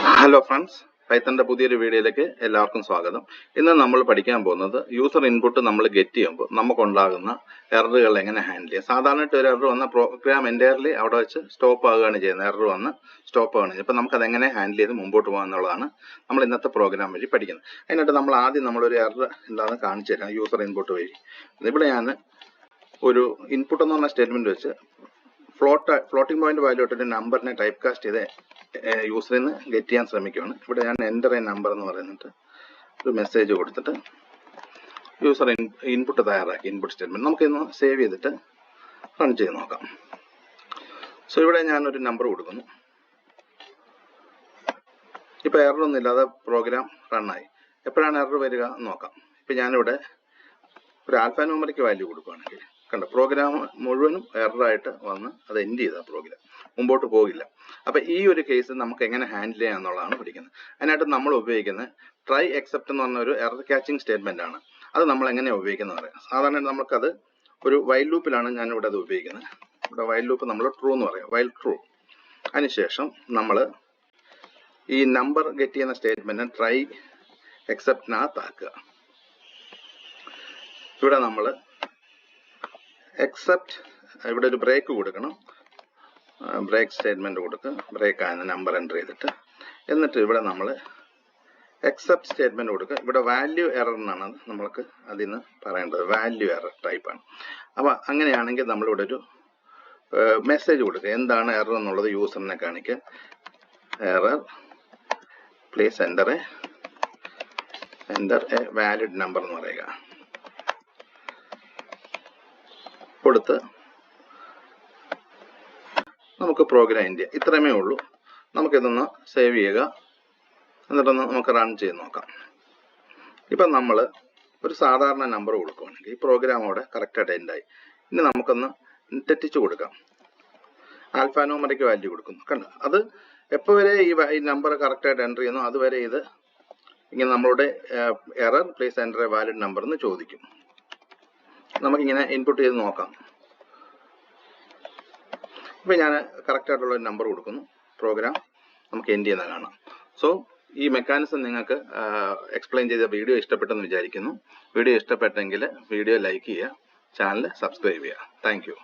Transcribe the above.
Hello friends, പൈത്തണിന്റെ പുതിയൊരു വീഡിയോയിലേക്ക് എല്ലാവർക്കും സ്വാഗതം. ഇന്ന് നമ്മൾ പഠിക്കാൻ പോകുന്നത് യൂസർ ഇൻപുട്ട് നമ്മൾ ഗെറ്റ് ചെയ്യുമ്പോൾ നമുക്കുണ്ടാകുന്ന എററുകൾ എങ്ങനെ ഹാൻഡിൽ ചെയ്യാം. സാധാരണയായിട്ട് ഒരു എറർ വന്ന പ്രോഗ്രാം എൻ്റയർലി അവിടെ വെച്ച് സ്റ്റോപ്പ് ആവുകയാണ് ചെയ്യുന്നത്. എറർ വന്ന് സ്റ്റോപ്പ് ആവുകയാണ്. ഇപ്പം നമുക്കത് എങ്ങനെ ഹാൻഡിൽ ചെയ്ത് മുമ്പോട്ട് പോകാം എന്നുള്ളതാണ് നമ്മൾ ഇന്നത്തെ പ്രോഗ്രാം വഴി പഠിക്കുന്നത്. അതിനായിട്ട് നമ്മൾ ആദ്യം നമ്മളൊരു എറർ എന്താണെന്ന് കാണിച്ചു തരാം. യൂസർ ഇൻപുട്ട് വഴി ഇവിടെ ഞാൻ ഒരു ഇൻപുട്ട് എന്ന് പറഞ്ഞ സ്റ്റേറ്റ്മെന്റ് വെച്ച് ഫ്ലോട്ടിംഗ് പോയിന്റ് വാല്യൂ ആയിട്ടൊരു നമ്പറിനെ ടൈപ്പ് കാസ്റ്റ് ചെയ്ത് യൂസറിൽ നിന്ന് ഗെറ്റ് ചെയ്യാൻ ശ്രമിക്കുകയാണ്. ഇവിടെ ഞാൻ എൻ്റർ എ നമ്പർ എന്ന് പറയുന്നിട്ട് ഒരു മെസ്സേജ് കൊടുത്തിട്ട് യൂസർ ഇൻപുട്ട് തയ്യാറാക്കി. ഇൻപുട്ട് സ്റ്റേറ്റ്മെന്റ് നമുക്കിന്ന് സേവ് ചെയ്തിട്ട് റൺ ചെയ്ത് നോക്കാം. സോ ഇവിടെ ഞാനൊരു നമ്പർ കൊടുക്കുന്നു. ഇപ്പം എററൊന്നും ഇല്ലാതെ പ്രോഗ്രാം റണ്ണായി. എപ്പോഴാണ് എറർ വരിക എന്ന് നോക്കാം. ഇപ്പം ഞാനിവിടെ ഒരു ആൽഫ ന്യൂമറിക് വാല്യൂ കൊടുക്കുകയാണെങ്കിൽ കണ്ട പ്രോഗ്രാം മുഴുവനും എററായിട്ട് വന്ന് അത് എൻഡ് ചെയ്ത പ്രോഗ്രാം മുമ്പോട്ട് പോകില്ല. അപ്പൊ ഈ ഒരു കേസ് നമുക്ക് എങ്ങനെ ഹാൻഡിൽ ചെയ്യാം എന്നുള്ളതാണ് പഠിക്കുന്നത്. അതിനായിട്ട് നമ്മൾ ഉപയോഗിക്കുന്നത് ട്രൈ എക്സെപ്റ്റ് എന്ന് പറഞ്ഞ ഒരു എറർ ക്യാച്ചിങ് സ്റ്റേറ്റ്മെന്റ് ആണ്. അത് നമ്മൾ എങ്ങനെയാണ് ഉപയോഗിക്കുന്നത് പറയാം. സാധാരണ നമുക്കത് ഒരു വൈൽ ലൂപ്പിലാണ് ഞാൻ ഇവിടെ അത് ഉപയോഗിക്കുന്നത്. ഇവിടെ വൈൽ ലൂപ്പ് നമ്മൾ ട്രൂ എന്ന് പറയാം, വൈൽ ട്രൂ. അതിനുശേഷം നമ്മൾ ഈ നമ്പർ ഗെറ്റ് ചെയ്യുന്ന സ്റ്റേറ്റ്മെന്റ് ട്രൈ എക്സെപ്റ്റിനകത്താക്കുക. ഇവിടെ നമ്മൾ എക്സെപ്റ്റ് ഇവിടെ ഒരു ബ്രേക്ക് കൊടുക്കണം. ബ്രേക്ക് സ്റ്റേറ്റ്മെന്റ് കൊടുക്കുക. ബ്രേക്ക് ആയ നമ്പർ എൻ്റർ ചെയ്തിട്ട് എന്നിട്ട് ഇവിടെ നമ്മൾ എക്സെപ്റ്റ് സ്റ്റേറ്റ്മെന്റ് കൊടുക്കുക. ഇവിടെ വാല്യൂ എറർ എന്നാണ് നമ്മൾക്ക് അതിൽ നിന്ന് പറയേണ്ടത്. വാല്യൂ എറർ ടൈപ്പാണ്. അപ്പോൾ അങ്ങനെയാണെങ്കിൽ നമ്മളിവിടെ ഒരു മെസ്സേജ് കൊടുക്കുക. എന്താണ് എറർ എന്നുള്ളത് യൂസറിനെ കാണിക്കുക. Error please enter A valid number എന്ന് പറയുക. കൊടുത്ത് നമുക്ക് പ്രോഗ്രാം എൻഡ് ചെയ്യാം. ഇത്രയുമേ ഉള്ളൂ. നമുക്കിതൊന്ന് സേവ് ചെയ്യുക. എന്നിട്ടൊന്ന് നമുക്ക് റൺ ചെയ്ത് നോക്കാം. ഇപ്പം നമ്മൾ ഒരു സാധാരണ നമ്പർ കൊടുക്കുകയാണെങ്കിൽ ഈ പ്രോഗ്രാം അവിടെ കറക്റ്റായിട്ട് എൻഡായി. ഇനി നമുക്കൊന്ന് തെറ്റിച്ച് കൊടുക്കാം. ആൽഫ ന്യൂമറിക് വാല്യൂ കൊടുക്കുന്നു. കണ്ട അത് എപ്പോൾ വരെ ഈ നമ്പർ കറക്റ്റായിട്ട് എൻ്റർ ചെയ്യുന്നു അതുവരെ ഇത് ഇങ്ങനെ നമ്മളുടെ error please enter A valid number എന്ന് ചോദിക്കും. നമുക്കിങ്ങനെ ഇൻപുട്ട് ചെയ്ത് നോക്കാം. ഇപ്പം ഞാൻ കറക്റ്റായിട്ടുള്ള ഒരു നമ്പർ കൊടുക്കുന്നു. പ്രോഗ്രാം നമുക്ക് എൻഡ് ചെയ്യുന്ന കാണാം. സോ ഈ മെക്കാനിസം നിങ്ങൾക്ക് എക്സ്പ്ലെയിൻ ചെയ്ത വീഡിയോ ഇഷ്ടപ്പെട്ടെന്ന് വിചാരിക്കുന്നു. വീഡിയോ ഇഷ്ടപ്പെട്ടെങ്കിൽ വീഡിയോ ലൈക്ക് ചെയ്യുക, ചാനൽ സബ്സ്ക്രൈബ് ചെയ്യുക. Thank you.